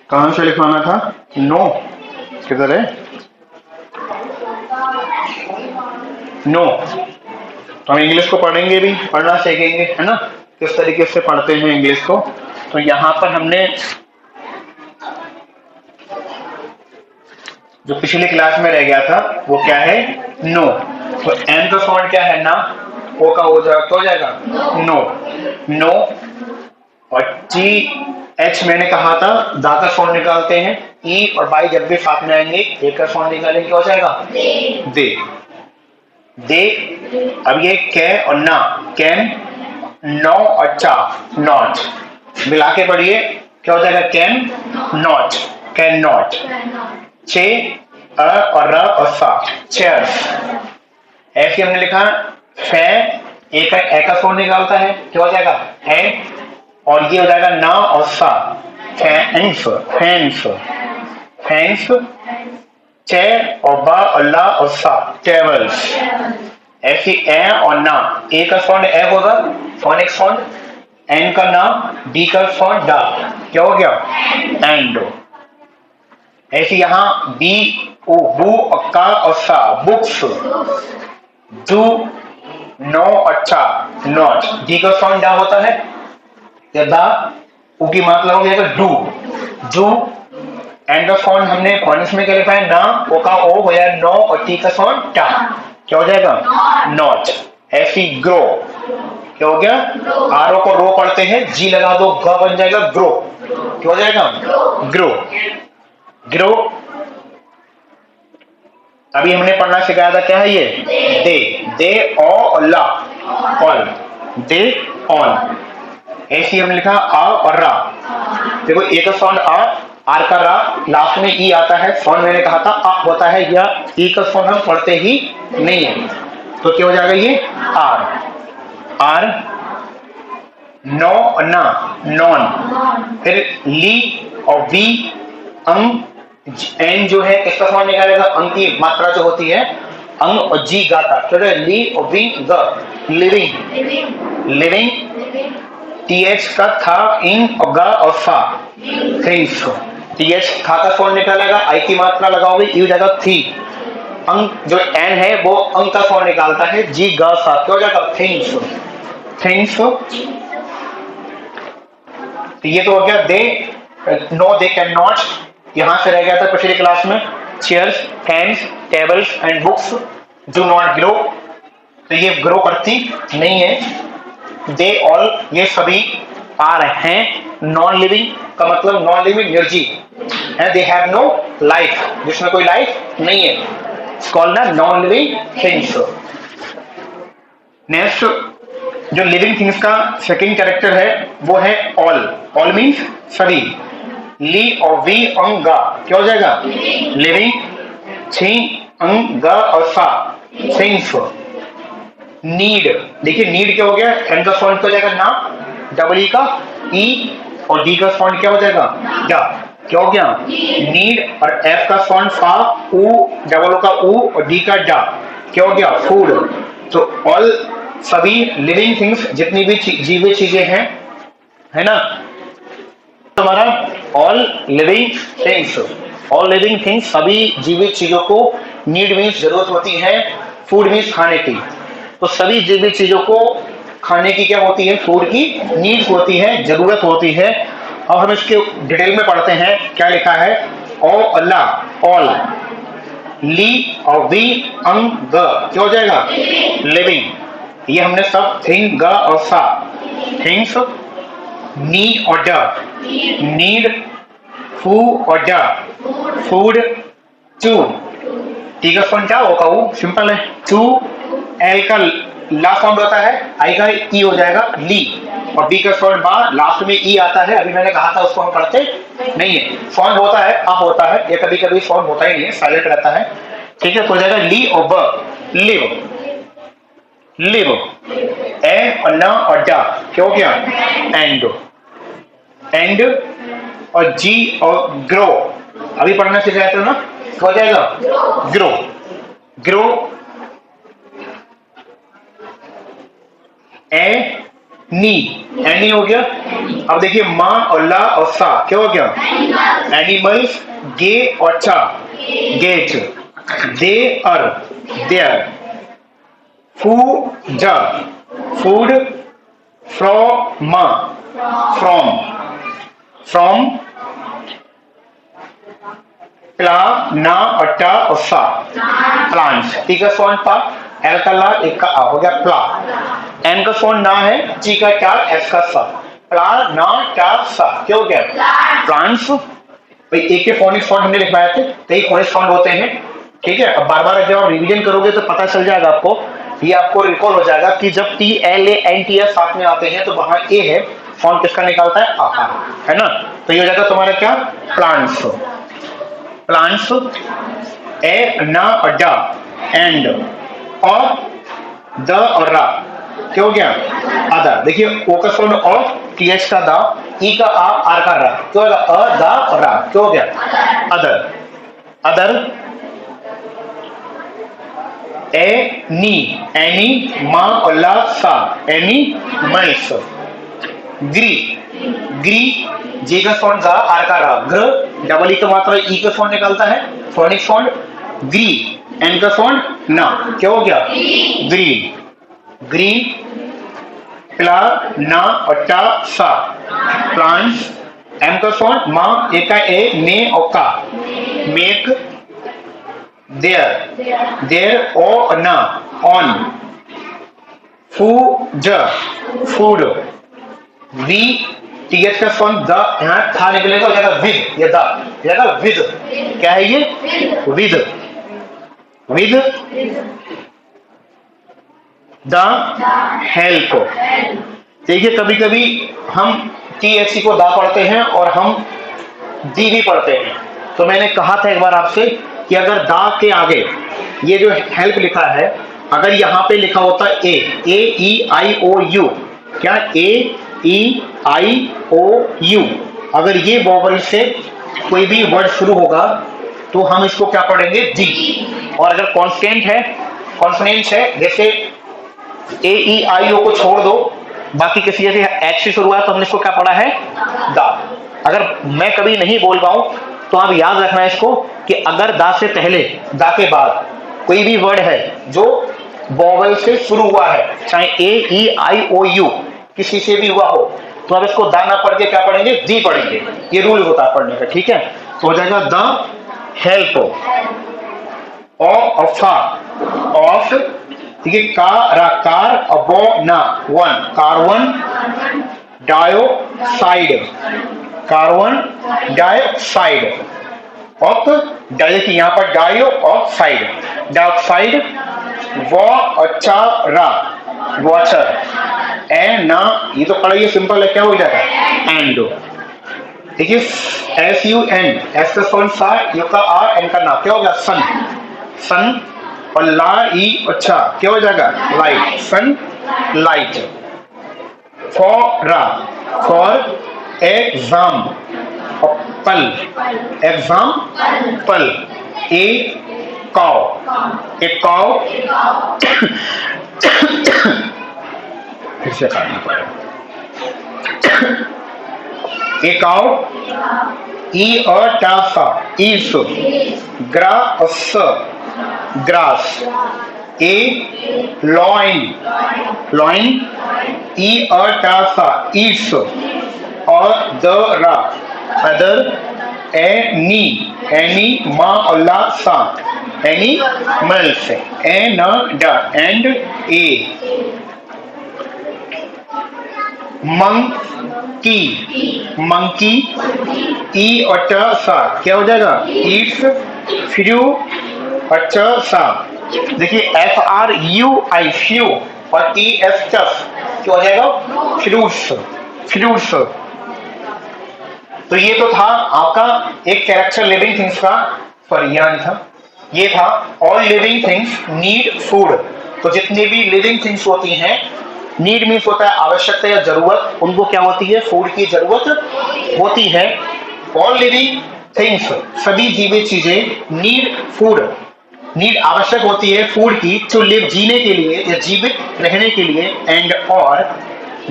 कहां से लिखवाना था? नो किधर है? नो। तो हम इंग्लिश को पढ़ेंगे भी, पढ़ना सीखेंगे, है ना, किस तरीके से पढ़ते हैं इंग्लिश को। तो यहां पर हमने जो पिछली क्लास में रह गया था वो क्या है? नो। तो एन का साउंड क्या है? ना। ओ का हो जाएगा नो। नो। और टी एच मैंने कहा था दा का साउंड निकालते हैं। ई और बाई जब भी साथ में आएंगे ए का साउंड निकालेंगे, क्या हो जाएगा? दे। दे। अब ये कै और ना, कैन, नो और चा, नॉट, मिला के पढ़िए क्या हो जाएगा? Can not, can not. चे अ और र और सा, चेयर्स। ऐसे हमने लिखा फै, ए का साउंड निकालता है, क्या हो जाएगा? है। और ये हो जाएगा ना और सा, फैंस, फैंस, फैंस। चेयर और बा और ला और सा, टेबल्स। ऐसी ए और ना, ए का साउंड ए होगा, फोनिक साउंड। एन का ना, डी का साउंड डा, क्या हो गया? एंड। ऐसे यहां बी ओ बू और का और सा, बुक्स। डू, नो अच्छा, नॉट, डी का साउंड डा होता है या दा, ऊ की मात्रा हो जाएगा डू, डू। एंड का साउंड हमने फोनिक्स में क्या लिखा है? ना, ओ का ओ हो जाएगा नो और टी का साउंड टा, क्या हो जाएगा? नॉट। ऐसी ग्रो, क्या हो गया? आर ओ को रो पढ़ते हैं, जी लगा दो ग बन जाएगा ग्रो, क्या हो जाएगा? ग्रो। ग्रो। अभी हमने पढ़ना सिखाया था, क्या है ये? दे। दे और ला, ऑल, दे ऑल। ऐसी हमने लिखा आ और रा। देखो एक साउंड आ, आर का रा, लास्ट में ई आता है, साउंड मैंने कहा था आ होता है, या ई का साउंड हम पढ़ते ही नहीं है, तो क्या हो जाएगा? ये आर, आर। नो और ना, नॉन। फिर ली और वी, अंग, एन जो है किसका साउंड निकालेगा? अंग की मात्रा जो होती है, अंग और जी गाता, तो ली और वी ग, लिविंग, लिविंग। टीएच का था, इन और गा और फा, थिंग्स। टीएच था का साउंड निकालेगा, आई की मात्रा लगाओगे, यू जाएगा थी। अंग जो एन है वो अंग का साउंड निकालता है, जी गा सा, क्या हो जाएगा? Things, things. तो ये तो हो गया दे, नो दे कैन नॉट, यहां से रह गया था पिछली क्लास में chairs, fans, tables and books do not grow, तो ये ग्रो करती नहीं है। दे ऑल, ये सभी आर हैं। नॉन लिविंग का मतलब नॉन लिविंग निर्जीव है, दे हैव नो लाइफ, जिसमें कोई लाइफ नहीं है, इट्स कॉल्ड ना नॉन लिविंग थिंग्स। नेक्स्ट जो लिविंग थिंग्स का सेकंड कैरेक्टर है वो है ऑल। ऑल मीन्स सभी। ली और वी अंग गा, क्या हो जाएगा? लिविंग। छी अंग गा और सा, थिंग्स। नीड, देखिए नीड क्या हो गया? एन का साउंड हो जाएगा ना, डबल ई का ई, और डी का साउंड क्या हो जाएगा? डा, क्या हो गया? नीड। और एफ का साउंड फा, ऊ, डबल ओ का ऊ और डी का डा, क्या हो गया? फूड। तो ऑल सभी लिविंग थिंग्स, जितनी भी जीवित चीजें हैं, है ना, हमारा all living things, all living things सभी जीवित चीजों को नीड मीन्स जरूरत होती है, फूड मीन्स खाने की। तो सभी जीवित चीजों को खाने की क्या होती है? फूड की नीड होती है, जरूरत होती है। अब हम इसके डिटेल में पढ़ते हैं, क्या लिखा है? ओ अल्लाह, ऑल। ली और वी अंग ग, क्या हो जाएगा? लिविंग। ये हमने सब थिंग ग और सा, थिंग्स। नी और ड, नीड। फू और ड, फूड। टू, टी का साउंड क्या होगा? वो सिंपल है, टू। एल का ला साउंड होता है, आई का ई हो जाएगा ली, और बी का साउंड बा, लास्ट में ई आता है, अभी मैंने कहा था उसको हम पढ़ते नहीं है। साउंड होता है आ होता है, ये कभी कभी साउंड होता ही नहीं है, साइलेंट रहता है, ठीक है। तो हो जाएगा ली और ब, लिव, लिव। ए और न और डा, क्या हो गया? And, and. और जी और ग्रो, अभी पढ़ना सीख रहे थे ना, हो जाएगा ग्रो, ग्रो। ए नी, एनी हो गया। अब देखिए माँ और ला और सा, क्या हो गया? एनिमल्स, गे और चा, गेट, दे अर, their, food, food, from, from, from, प्ला, ना और टा और सा, प्लांट्स। टी का सोन पा, एल का ला, एक का आ, हो गया प्ला। एन का सोन ना है, ची का टा, एस का सा, प्ला ना टा सा, क्या हो गया? प्लांट्स। भाई एक के फोनिक साउंड हमने लिखवाए थे, कई फोनिक साउंड होते हैं, ठीक है। अब बार बार जब आप रिवीजन करोगे तो पता चल जाएगा आपको, ये आपको रिकॉल हो जाएगा कि जब T L A N T S साथ में आते हैं तो वहां ए है, साउंड किसका निकालता है? आ, है ना। तो ये हो जाएगा तुम्हारा क्या? प्लांट्स। प्लांट्स, ए ना और डा, एंड और द और रा, क्या हो गया? अदर। देखिए ओ का साउंड और, टी एच का दा, ई का आ, आर का रा, क्या होगा? अ दा और रा, क्या हो गया? अदर। अदर, ए नी, एनी, मा और ला सा, एनी मल्स। ग्री, ग्री, जे का साउंड गा, आर का रा, ग्र, डबल ई का मात्रा ई का साउंड निकलता है, फोनिक साउंड। ग्री, एन का साउंड ना, क्या हो गया? ग्रीन। ग्रीन, प्ला, ना और टा सा, प्लांट्स। एम का साउंड मा, ए का ए, मे और का, मेक, देयर, देयर ओ ना, ऑन, फूड, फूड। वी, टी एच का साउंड द, यहां था निकलेगा, हो जाएगा विद, ये द, जाएगा विद। क्या है ये? With, with the help. देखिए कभी कभी हम टी एच सी को दा पढ़ते हैं और हम दी भी पढ़ते हैं। तो मैंने कहा था एक बार आपसे कि अगर दा के आगे ये जो हेल्प लिखा है, अगर यहां पे लिखा होता ए, ए ई आई ओ यू, क्या? ए ई आई ओ यू, अगर ये वोवल से कोई भी वर्ड शुरू होगा तो हम इसको क्या पढ़ेंगे? दी। और अगर कॉन्स्टेंट है, कॉन्सोनेंट है, जैसे ए ई आई ओ को छोड़ दो, बाकी किसी जैसे एच से शुरू हुआ तो हमने इसको क्या पढ़ा है? दा। अगर मैं कभी नहीं बोल पाऊं तो आप याद रखना इसको कि अगर दा से पहले, दा के बाद कोई भी वर्ड है जो वोवल से शुरू हुआ है, चाहे ए ई आई ओ यू किसी से भी हुआ हो, तो आप इसको दा ना पढ़ के क्या पढ़ेंगे? दी पढ़ेंगे। ये रूल होता है पढ़ने का, ठीक है। तो हो जाएगा द हेल्प ऑफ, ऑफ, ठीक है। कार, अबो ना, one, carbon dioxide, carbon dioxide, of, देखिए यहां पर डाइऑक्साइड, डाइऑक्साइड, वॉचरा, वॉचर, ए ना, ये तो पढ़ाइए सिंपल है, क्या हो जाएगा? एंड। देखिए एस यू एन, एस का साउंड सा, यू का आ, एन का ना, क्या हो गया? सन, सन। और ला ई अच्छा, क्या हो जाएगा? Light, sun light. फॉरा, for example, example. A cow, a cow, फिर से काटना पड़ेगा। ए काउ, ई और टा सा, ईस, ग्रास, ग्रास। ए लॉइन, लॉइन, ई और टा सा, ईस, और द रा, अदर। ए नी, एनी, मा और ला सा, एनिमल्स, ए न ड, एंड ए मंकी, मंकी, ई और ट सा, क्या हो जाएगा? ईट्स, फ्यू और च सा। देखिए F R you I, few, और टी एस टफ, क्या हो जाएगा? Fruits, fruits. तो ये तो था आपका एक कैरेक्टर लिविंग थिंग्स का, सॉरी यहाँ नहीं था, ये था all living things need food. तो जितनी भी लिविंग थिंग्स होती हैं, नीड मीन्स होता है आवश्यकता या जरूरत, उनको क्या होती है? फूड की जरूरत होती है। ऑल लिविंग थिंग्स, सभी जीवित चीजें, नीड फूड, नीड आवश्यक होती है फूड की, टू लिव, जीने के लिए या जीवित रहने के लिए, एंड और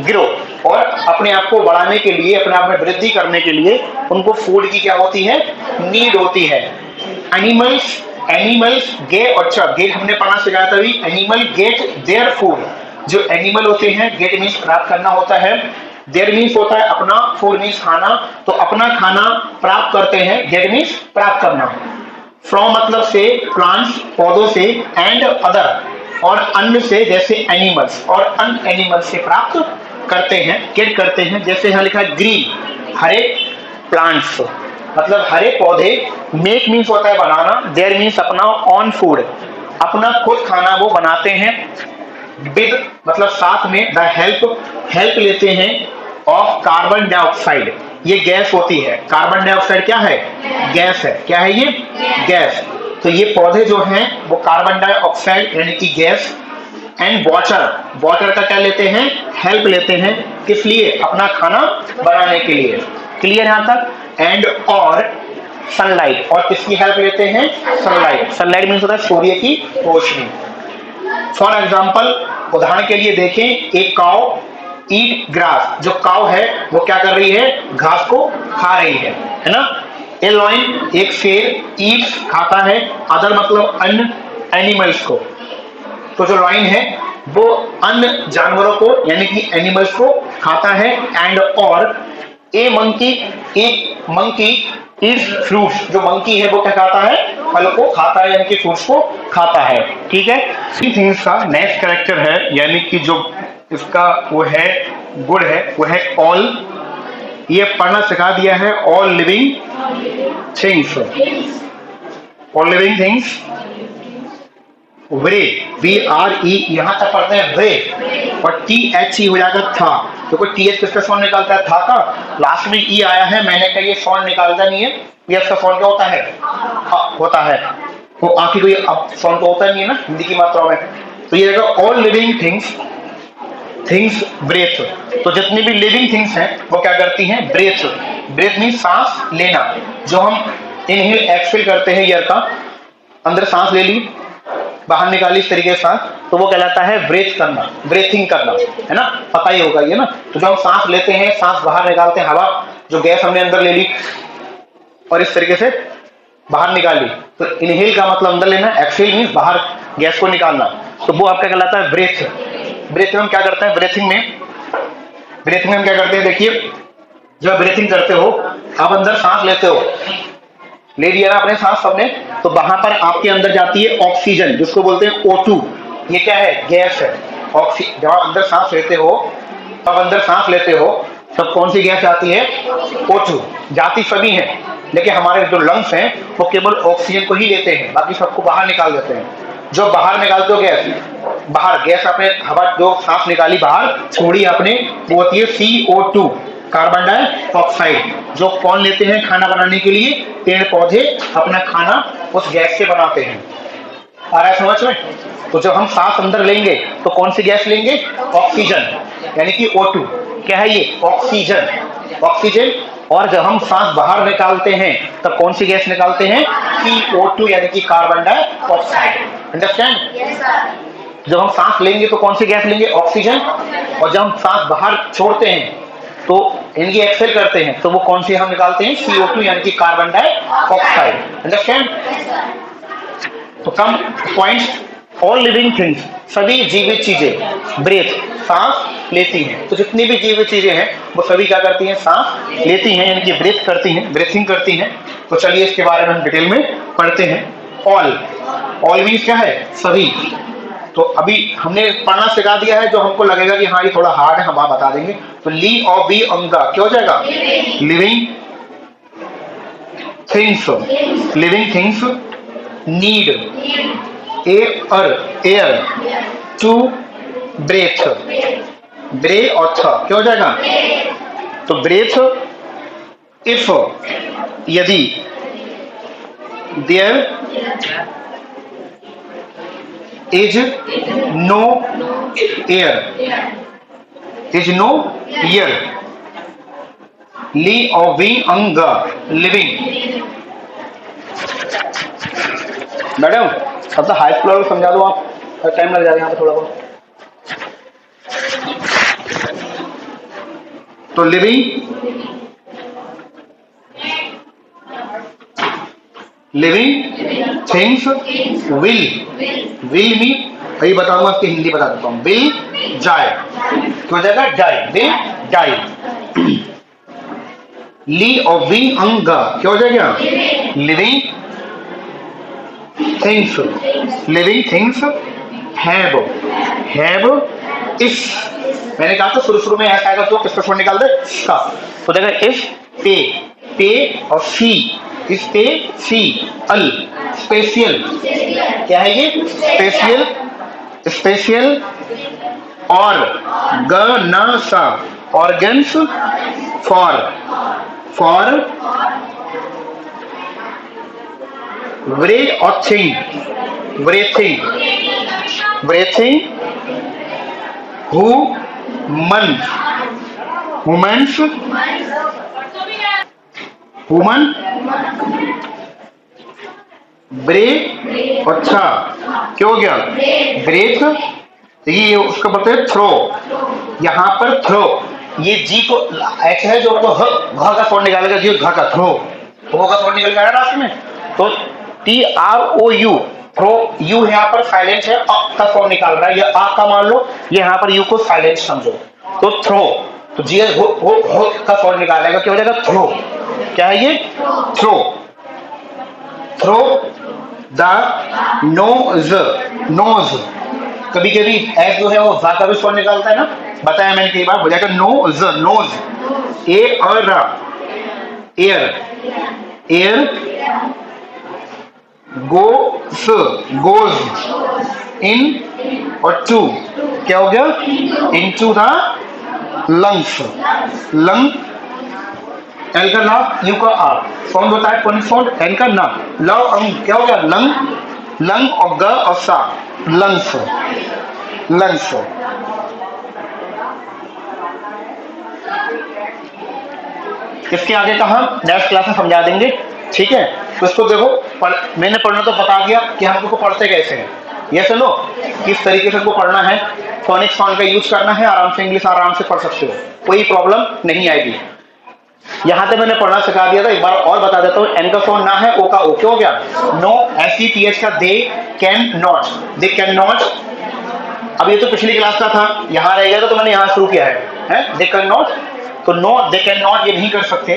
ग्रो, और अपने आप को बढ़ाने के लिए, अपने आप में वृद्धि करने के लिए उनको फूड की क्या होती है, नीड होती है। एनिमल्स एनिमल्स गेट, अच्छा गेट हमने पढ़ना सिखाया था अभी, एनिमल गेट देयर फूड। जो एनिमल होते हैं, गेट मीन्स प्राप्त करना होता है, देयर मीन्स होता है अपना, फूड मीन्स खाना, तो अपना खाना प्राप्त करते हैं, गेट मीन्स प्राप्त करना, फ्रॉम मतलब से, प्लांट्स पौधों से, एंड अदर और अन्य से, जैसे एनिमल्स और अन एनिमल्स से प्राप्त करते हैं, गेट करते हैं। जैसे यहाँ लिखा है ग्रीन, हरे प्लांट्स मतलब हरे पौधे, मेक मीन्स होता है बनाना, देयर मीन्स अपना, ऑन फूड अपना खुद खाना वो बनाते हैं, विद मतलब साथ में, द हेल्प लेते हैं, ऑफ कार्बन डाइऑक्साइड, ये गैस होती है। कार्बन डाइऑक्साइड क्या है, गैस है। क्या है ये, गैस। तो ये पौधे जो हैं वो कार्बन डाइऑक्साइड यानी कि गैस, एंड वाटर का क्या लेते हैं, हेल्प लेते हैं, किस लिए, अपना खाना बनाने के लिए। क्लियर यहां तक। एंड और सनलाइट, और किसकी हेल्प लेते हैं, सनलाइट मीन्स होता है सूर्य की रोशनी। फॉर एग्जाम्पल, उदाहरण के लिए देखें, एक काउ ईट ग्रास, जो काउ है वो क्या कर रही है, घास को खा रही है ना। ए लॉइन, एक शेर, ईट्स खाता है, अदर मतलब अन्य, एनिमल्स को, तो जो लॉइन है वो अन्य जानवरों को यानी कि एनिमल्स को खाता है। एंड और ए मंकी, एक मंकी इज फ्रूट्स, जो मंकी है वो क्या खाता है, फल को खाता है यानी कि फ्रूट्स को खाता है। ठीक है। थिंग्स का नेक्स्ट कैरेक्टर है, यानी कि जो इसका वो है गुड है, वो है ऑल। ये पढ़ना सिखा दिया है, all living things, all living things. व्रे, VRE यहां तक पढ़ते हैं व्रे, और THE हो जाएगा था। तो कोई TH किसका साउंड निकालता है, था का, लास्ट में E आया है, मैंने कहा ये साउंड निकालता नहीं है, ये इसका साउंड क्या होता है, होता है, तो आखिर कोई अब साउंड तो होता नहीं है ना हिंदी की मात्रा में। तो ये रहेगा ऑल लिविंग थिंग्स ब्रेथ, तो जितनी भी लिविंग थिंग्स हैं वो क्या करती हैं, ब्रेथ। ब्रेथ मीन सांस लेना, जो हम इनहेल एक्सहेल करते हैं, एयर का अंदर सांस ले ली, बाहर निकाली, इस तरीके से सांस, तो वो कहलाता है ब्रेथ करना, ब्रेथिंग करना, है ना, पता ही होगा ये ना। तो जब हम सांस लेते हैं, सांस बाहर निकालते हैं, हवा जो गैस हमने अंदर ले ली और इस तरीके से बाहर निकाली, तो इनहेल का मतलब अंदर लेना, एक्सहेल मींस बाहर गैस को निकालना, तो वो आपका कहलाता है ब्रेथ। ब्रेथ में हम क्या करते हैं, ब्रेथिंग में हम क्या करते हैं, देखिए जब ब्रेथिंग करते हो, आप अंदर सांस लेते हो, ले लिया ना आपने सांस सबने, तो वहां पर आपके अंदर जाती है ऑक्सीजन, जिसको बोलते हैं O2। ये क्या है, गैस है। जब आप अंदर सांस लेते हो, तब कौन सी गैस आती है, O2। जाती सभी है, लेकिन हमारे जो लंग्स हैं वो केवल ऑक्सीजन को ही लेते हैं, बाकी सबको बाहर निकाल देते हैं। जो बाहर निकालते हो गैस, बाहर गैस आपने हवा जो सांस निकाली बाहर छोड़ी आपने, वो होती है CO2, कार्बन डाइऑक्साइड, जो कौन लेते हैं खाना बनाने के लिए, पेड़ पौधे अपना खाना उस गैस से बनाते हैं। आ रहा है समझ में। तो जब हम सांस अंदर लेंगे तो कौन सी गैस लेंगे, ऑक्सीजन यानी कि O2। क्या है ये, ऑक्सीजन। और जब हम सांस बाहर निकालते हैं तब कौन सी गैस निकालते हैं, CO2 यानी कि कार्बन डाइऑक्साइड। अंडरस्टैंड। जब हम सांस लेंगे तो कौन सी गैस लेंगे, ऑक्सीजन, और जब हम सांस बाहर छोड़ते हैं तो इनकी एक्सेल करते हैं तो वो कौन सी हम निकालते हैं, CO2 यानी कि कार्बन डाइऑक्साइड। अंडरस्टैंड। तो कम पॉइंट्स, ऑल लिविंग थिंग्स, सभी जीवित चीजें ब्रेथ, सांस लेती हैं। तो जितनी भी जीवित चीजें हैं वो सभी क्या करती हैं, सांस लेती हैं यानी कि ब्रेथ करती हैं, ब्रेथिंग करती हैं। तो चलिए इसके बारे में हम डिटेल में पढ़ते हैं। ऑल मीन्स क्या है, सभी। तो अभी हमने पढ़ना सिखा दिया है, जो हमको लगेगा कि हाँ ये थोड़ा हार्ड है, हम आप बता देंगे। तो ली और बी अंगा क्या हो जाएगा, living things need air to breathe, ब्रे और थ क्या हो जाएगा, तो ब्रेथ, इफ यदि, देयर इज नो एयर, ली और वी अंग लिविंग। मैडम अब तो हाई स्कूल समझा दो आप, टाइम लग जाएगा यहाँ पे थोड़ा बहुत। तो लिविंग थिंग्स विल मीन, वही बताऊंगा, इसकी हिंदी बता देता हूं, विल जाए, तो जाएगा डाई, विल डाई। ली और वी अंगा क्या हो जाएगा? लिविंग थिंग्स हैव इस, मैंने कहा था शुरू में ऐसा आएगा तो किसका छोड़ निकाल दे, का, तो जाएगा इस पे और सी, इस पे सी, अल, स्पेशियल, क्या है ये? स्पेशियल और ग न सा, ऑर्गन्स, फॉर व्रे और थिंग, ब्रेथिंग, हुमन, ब्रे, अच्छा क्या हो गया? ब्रेथ, ये उसका बोलते हैं थ्रो, यहां पर थ्रो, ये जी को एच है जो तो घ का साउंड निकालेगा, जी घ का थ्रो, का साउंड निकल गया रास्ते में, तो T R O U, throw, U यहाँ पर साइलेंट है, अ का साउंड निकाल रहा है, ये आ का मान लो, ये यहाँ पर यू को साइलेंट समझो, तो थ्रो, तो जी हो का साउंड निकालेगा, क्या हो जाएगा? थ्रो, क्या है ये? थ्रो द नोज, कभी कभी एस जो है वो जा का भी साउंड निकालता है ना, बताया मैंने कई बार, हो जाएगा नोज, ए और एयर, गोज इन और टू, क्या हो गया? Into the lungs, lung, L का ना, यू का आ, साउंड होता है कौन साउंड? एन का ना, लव अंग, क्या हो गया? लंग और ग और सा, लंग्स। इसके आगे का हम नेक्स्ट क्लास में समझा देंगे, ठीक है? तो इसको देखो, मैंने पढ़ना तो बता दिया कि हमको पढ़ते कैसे हैं, ये सुनो किस तरीके से हमको पढ़ना है, फोनिक साउंड का यूज करना है, आराम से इंग्लिश आराम से पढ़ सकते हो, कोई प्रॉब्लम नहीं आएगी। यहां तक मैंने पढ़ना सिखा दिया था, एक बार और बता देता हूं, एन का साउंड ना है, ओ का ओ, क्यों हो गया? नो, एस का दे कैन नॉट, अब ये तो पिछली क्लास का था, यहां रह गया तो मैंने यहां शुरू किया है, दे कैन नॉट, तो नो, दे कैन नॉट ये नहीं कर सकते,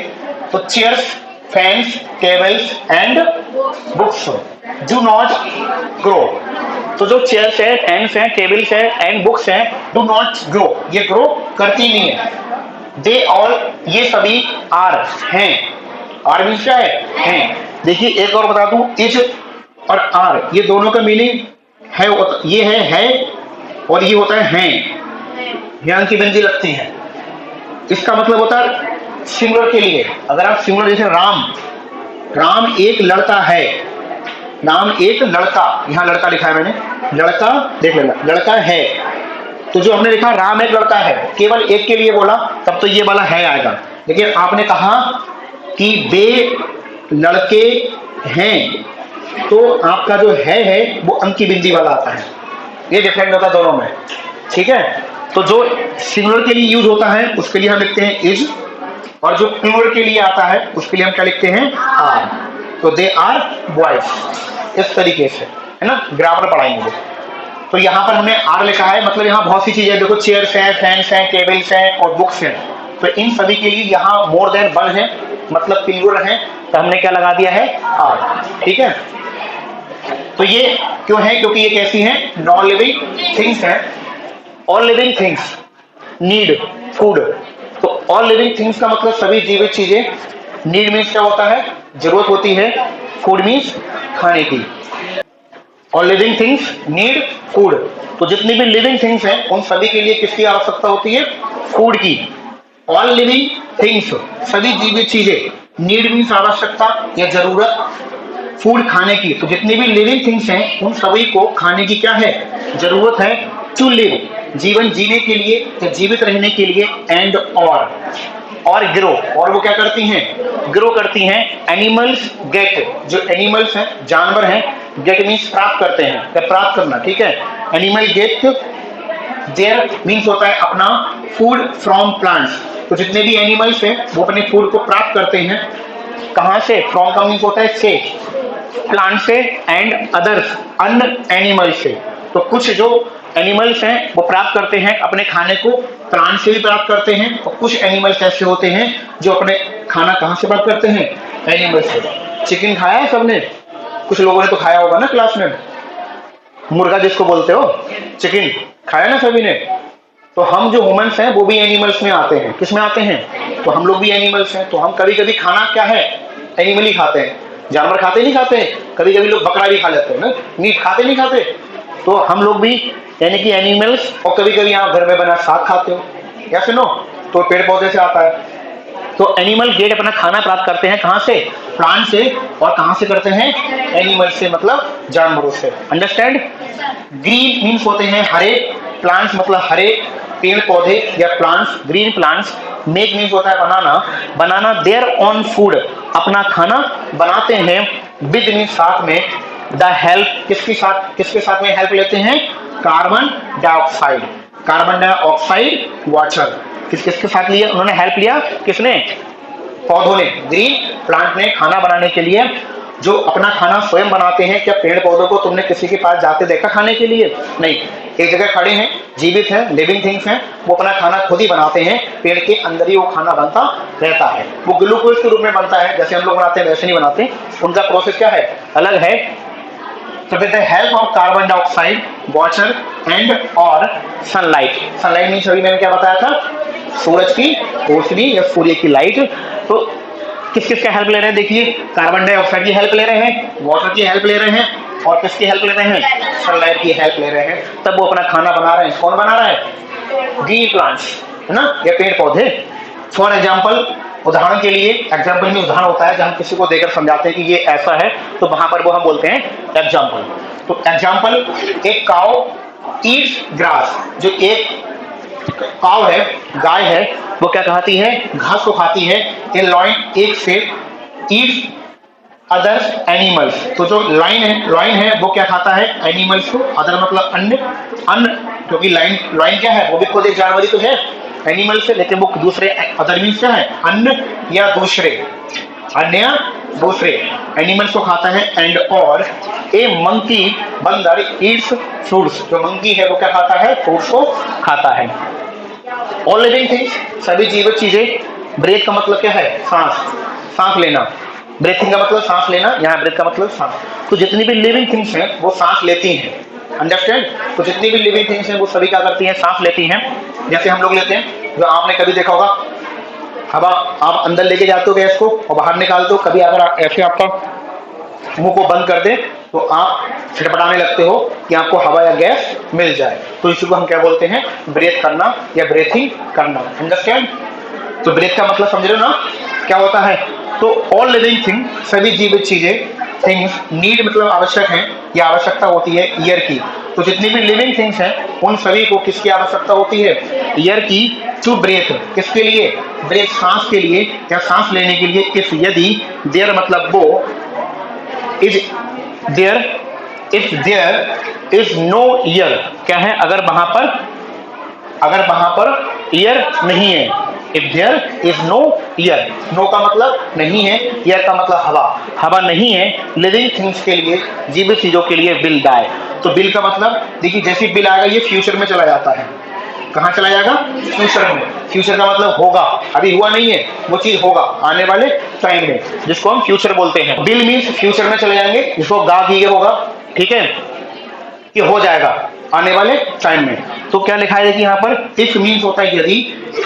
तो chairs, fans, tables and books do not grow, तो जो चेयर्स है, फैंस है, टेबल्स है एंड बुक्स है, डू नॉट ग्रो, ये ग्रो करती नहीं है। दे ऑल, ये सभी आर हैं, आर मीन्स क्या है? देखिए एक और बता दूं, इज और आर ये दोनों का मीनिंग है, ये है और ये होता है हैं, ध्यान की बिंदी लगती है, इसका मतलब होता है सिंगुलर के लिए, अगर आप सिंगुलर जैसे राम एक लड़का है, नाम एक लड़का, यहां लड़का लिखा है मैंने, लड़का देख लेना, लड़का है, तो जो हमने लिखा राम एक लड़का है, केवल एक के लिए बोला तब तो ये वाला है आएगा, लेकिन आपने कहा कि वे लड़के हैं, तो आपका जो है वो अंक की बिंदी वाला आता है, ये डिफरेंट होता है दोनों में, ठीक है? तो जो सिंगुलर के लिए यूज होता है उसके लिए हम लिखते हैं इज, और जो प्लूरल के लिए आता है उसके लिए हम क्या लिखते हैं? आर, तो दे आर बॉयज, इस तरीके से, है ना, ग्रामर पढ़ाएंगे। तो यहाँ पर हमने आर लिखा है, मतलब यहाँ बहुत सी चीजें, देखो चेयर्स हैं, फैंस हैं, टेबल्स हैं और बुक्स हैं, तो इन सभी के लिए यहाँ मोर देन वन है, मतलब प्लूरल है, तो हमने क्या लगा दिया है? आर, ठीक है? तो ये क्यों है? क्योंकि ये कैसी है? नॉन लिविंग थिंग्स है। All living things need food, तो ऑल लिविंग थिंग्स का मतलब सभी जीवित चीजें, नीड मीन्स क्या होता है? जरूरत होती है, फूड मीन्स खाने की, all living things need food, तो जितनी भी लिविंग थिंग्स हैं उन सभी के लिए किसकी आवश्यकता होती है? फूड की। ऑल लिविंग थिंग्स, सभी जीवित चीजें, नीड मीन्स आवश्यकता या जरूरत, फूड खाने की, तो जितनी भी लिविंग थिंग्स हैं उन सभी को खाने की क्या है? जरूरत है, टू लिव, जीवन जीने के लिए या जीवित रहने के लिए, एंड और ग्रो, और वो क्या करती हैं? ग्रो करती हैं। एनिमल्स गेट, जो एनिमल्स हैं, जानवर हैं, गेट मीन्स प्राप्त करते हैं या प्राप्त करना, ठीक है? एनिमल गेट देयर मीन्स होता है अपना फूड फ्रॉम प्लांट्स। तो जितने भी एनिमल्स हैं वो अपने फूड को प्राप्त करते हैं कहां से? फ्रॉम का मीन्स होता है से, प्लांट से, एंड अदर्स अन्य एनिमल से। तो कुछ जो एनिमल्स हैं वो प्राप्त करते हैं अपने खाने को प्लांट से भी प्राप्त करते हैं, और कुछ एनिमल्स ऐसे होते हैं जो अपने खाना कहां से प्राप्त करते हैं? एनिमल से। चिकन खाया है सबने? कुछ लोगों ने तो खाया होगा ना क्लास में, मुर्गा जिसको बोलते हो, चिकन खाया ना सभी ने। तो हम जो ह्यूमंस हैं वो भी एनिमल्स में आते हैं। किस में आते हैं? तो हम लोग भी एनिमल्स हैं। तो हम कभी कभी खाना क्या है? एनिमल ही खाते हैं। जानवर खाते नहीं खाते? कभी कभी लोग बकरा भी खा लेते हैं ना, मीट खाते नहीं खाते? तो हम लोग भी यानी कि एनिमल्स, और कभी कभी आप घर में बना साग खाते हो, या सुनो, तो पेड़ पौधे से आता है। तो एनिमल गेट अपना खाना प्राप्त करते हैं कहां से? प्लांट से। और कहां से करते हैं? एनिमल से, मतलब जानवरों से। अंडरस्टैंड? ग्रीन मीन्स होते हैं हरे, प्लांट्स मतलब हरे पेड़ पौधे या plants, green plants. Make means होता है बनाना, बनाना देयर ऑन फूड, अपना खाना बनाते हैं। विद मीन्स साथ में, द हेल्प किसके साथ में हेल्प लेते हैं? Carbon dioxide, carbon dioxide water. किसके साथ लिया उन्होंने हेल्प लिया? किसने? पौधों ने, ग्रीन प्लांट ने खाना बनाने के लिए। जो अपना खाना स्वयं बनाते हैं, क्या पेड़ पौधों को तुमने किसी के पास जाते देखा खाने के लिए? नहीं, एक जगह खड़े हैं, जीवित हैं, लिविंग थिंग्स हैं, वो अपना खाना खुद ही बनाते हैं। पेड़ के अंदर ही वो खाना बनता रहता है। वो ग्लूकोज के रूप में बनता है, जैसे हम लोग बनाते हैं वैसे नहीं बनाते, उनका प्रोसेस क्या है? अलग है। So with the help of carbon dioxide, water and और सनलाइट, सनलाइट मीन्स अभी मैंने क्या बताया था? सूरज की रोशनी या सूर्य की लाइट। तो किस किस का हेल्प ले रहे हैं? देखिए, कार्बन डाइऑक्साइड की हेल्प ले रहे हैं, वाटर की हेल्प ले रहे हैं, और किसकी हेल्प ले रहे हैं? सनलाइट की हेल्प ले रहे हैं। तब वो अपना खाना बना रहे हैं। कौन बना रहा है? ग्रीन प्लांट्स, है ना, या पेड़ पौधे। फॉर एग्जाम्पल, उदाहरण के लिए, एग्जाम्पल में उदाहरण होता है जब हम किसी को देकर समझाते हैं कि ये ऐसा है, तो वहां पर वो हम बोलते हैं एग्जाम्पल। तो एग्जाम्पल, एक काउ ईट्स ग्रास, जो एक काउ है, गाय है, वो क्या खाती है? घास को खाती है। ए लॉइन, एक से, ईट्स अदर्स एनिमल्स, तो जो लॉइन है वो क्या खाता है? एनिमल्स को। अदर मतलब अन्य, अन्य, क्योंकि लॉइन क्या है? वो भी खुद एक जानवर ही तो है, एनिमल से, लेकिन वो दूसरे, अदर मीन्स क्या है? अन्य या दूसरे, अन्य दूसरे एनिमल्स को खाता है। एंड और ए मंकी, बंदर, ईट्स फ्रूट्स, जो मंकी है वो क्या खाता है? फ्रूट्स को खाता है। ऑल लिविंग थिंग्स, सभी जीवित चीजें। ब्रेथ का मतलब क्या है? सांस, सांस लेना। ब्रीथिंग का मतलब सांस लेना, यहाँ ब्रेथ का मतलब सांस। तो जितनी भी लिविंग थिंग्स हैं वो सांस लेती हैं। अंडरस्टैंड? तो जितनी भी लिविंग थिंग्स हैं वो सभी क्या करती हैं? सांस लेती हैं। जैसे हम लोग लेते हैं, जो आपने कभी देखा होगा, हवा आप अंदर लेके जाते हो गैस को और बाहर निकालते हो। कभी अगर ऐसे आपका मुंह को बंद कर दे तो आप छटपटाने लगते हो कि आपको हवा या गैस मिल जाए। तो इसी को हम क्या बोलते हैं? ब्रेथ करना या ब्रेथिंग करना। अंडरस्टैंड? तो ब्रेथ का मतलब समझ रहे हो ना क्या होता है? तो ऑल लिविंग थिंग, सभी जीवित चीजें, थिंग्स, नीड मतलब आवश्यक है या आवश्यकता होती है ईयर की। तो जितनी भी लिविंग थिंग्स हैं उन सभी को किसकी आवश्यकता होती है? ईयर की। टू ब्रेथ, किसके लिए? ब्रेथ, सांस के लिए या सांस लेने के लिए। इफ, यदि, देयर मतलब वो, is there, if there is no ear, क्या है? अगर वहां पर ईयर नहीं है। If there is no ear, no का मतलब नहीं है, ईयर का मतलब हवा, हवा नहीं है लिविंग थिंग्स के लिए, जीवित चीजों के लिए, विल डाई। तो बिल का मतलब, देखिए जैसे बिल आएगा ये फ्यूचर में चला जाता है। कहां चला जाएगा? फ्यूचर में। फ्यूचर का मतलब होगा, अभी हुआ नहीं है, वो चीज होगा आने वाले टाइम में, जिसको हम फ्यूचर बोलते हैं। बिल मीन्स फ्यूचर में चले जाएंगे, जिसको गा किए होगा, ठीक है, कि हो जाएगा आने वाले टाइम में। तो क्या लिखा है कि यहाँ पर? इफ मीन्स होता है यदि,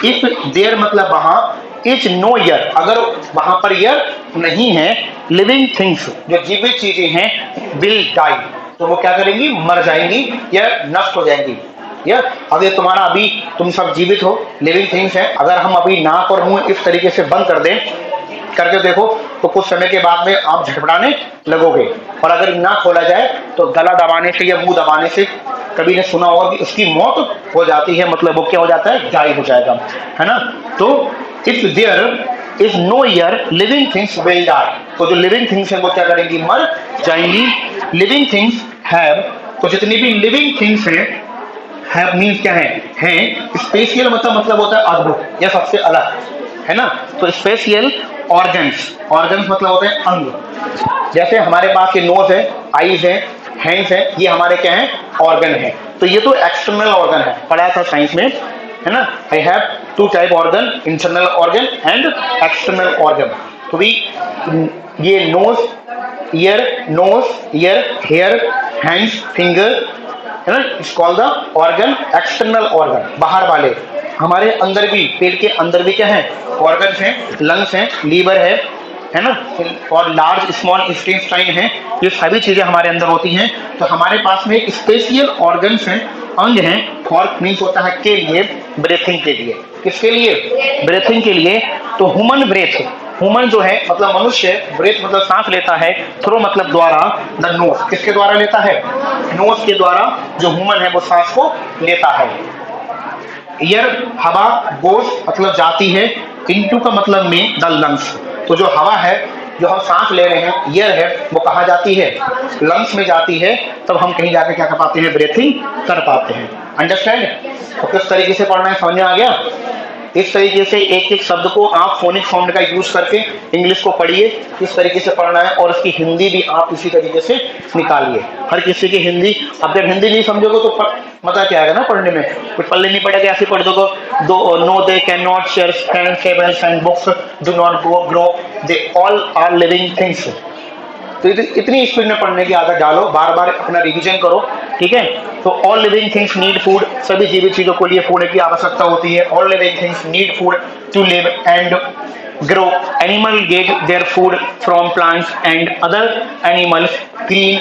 इफ देयर मतलब वहां, इज नो ईयर, अगर वहां पर ईयर नहीं है, लिविंग थिंग्स, जो जीवित चीजें हैं, विल डाई, तो वो क्या करेंगी? मर जाएंगी या नष्ट हो जाएंगी। या अगर तुम्हारा अभी, तुम सब जीवित हो, लिविंग थिंग्स है, अगर हम अभी नाक और मुंह इस तरीके से बंद कर दें, करके देखो, तो कुछ समय के बाद में आप झटपटाने लगोगे। और अगर ना खोला जाए तो गला दबाने से या मुंह दबाने से, कभी ने सुना होगा कि उसकी मौत हो जाती है, मतलब वो क्या हो जाता है? गायब हो जाएगा, है ना। तो if there is no ear, living things will die, तो जो लिविंग थिंग्स है वो क्या करेंगी? मर जाएंगी। लिविंग थिंग्स हैव, तो जितनी भी लिविंग थिंग्स हैं, हैव मीन्स क्या है स्पेशल मतलब होता है अद्भुत या सबसे अलग, है ना। तो स्पेशल ऑर्गन्स, ऑर्गन्स मतलब होते हैं अंग। जैसे हमारे पास ये नोज है, आईज है, हैंड्स है, ये हमारे क्या है ऑर्गन है। तो ये तो एक्सटर्नल ऑर्गन है, पढ़ा था साइंस में, है ना। I have two type organ, internal organ and external organ. तो भी ये nose, ear, hair, hands, finger, है ना, it's called the organ, external organ, बाहर वाले। हमारे अंदर भी, पेट के अंदर भी क्या है ऑर्गन्स हैं, लंग्स हैं, लीवर है ना, और लार्ज स्मॉल इंटेस्टाइन है। ये सभी चीजें हमारे अंदर होती हैं। तो हमारे पास में स्पेशल ऑर्गन्स हैं, अंग हैं, फॉर मीन्स होता है के लिए, ब्रीथिंग के लिए। किसके लिए? ब्रीथिंग के लिए। तो ह्यूमन ब्रेथ, ह्यूमन जो है मतलब मनुष्य, ब्रेथ मतलब सांस लेता है, थ्रो मतलब द्वारा, द नोज किसके द्वारा लेता है? नोज के द्वारा जो ह्यूमन है वो सांस को लेता है। ईयर हवा, गोस मतलब जाती है, इनटू का मतलब में द लंग्स। तो जो हवा है जो हम सांस ले रहे हैं, ईयर है, वो कहाँ जाती है? लंग्स में जाती है। तब हम कहीं जाकर क्या कर पाते हैं? ब्रीथिंग कर पाते हैं। अंडरस्टैंड? तो किस तरीके से पढ़ना है, समझ में आ गया? इस तरीके से एक एक शब्द को आप फोनिक साउंड का यूज करके इंग्लिश को पढ़िए, किस तरीके से पढ़ना है, और उसकी हिंदी भी आप इसी तरीके से निकालिए। हर किसी की हिंदी, अब जब हिंदी नहीं समझोगे तो मजा क्या आएगा ना पढ़ने में? कुछ पढ़ने नहीं पड़ेगा, ऐसे पढ़ दोगे। दो no they can not share tables and books, do not grow, they all are living things. तो इतनी स्पीड में पढ़ने की आदत डालो, बार बार अपना रिवीजन करो, ठीक है। तो all living things need food, सभी जीवित चीजों को लिए फूड की आवश्यकता होती है। All living things need food to live and grow. Animal get their food from plants and other animals green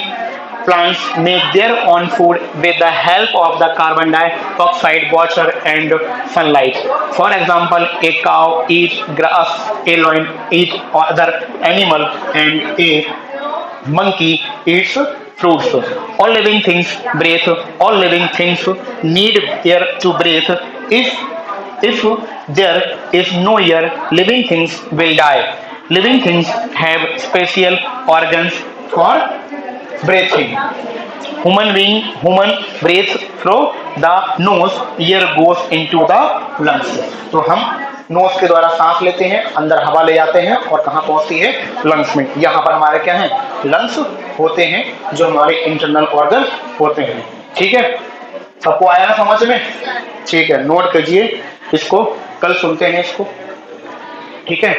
plants make their own food with the help of the carbon dioxide, water and sunlight. For example, a cow eats grass, a lion eats other animal, and a monkey eats fruits. All living things breathe. All living things need air to breathe. If there is no air, living things will die. Living things have special organs for breathing. Human breathes through the nose, air goes into the lungs. तो हम knows के द्वारा सांस लेते हैं, अंदर हवा ले जाते हैं, और कहाँ पहुंचती है? लंग्स में। यहाँ पर हमारे क्या है? लंग्स होते हैं, जो हमारे इंटरनल ऑर्गन होते हैं। ठीक है, सबको आया ना समझ में? ठीक है, नोट कीजिए इसको, कल सुनते हैं इसको, ठीक है।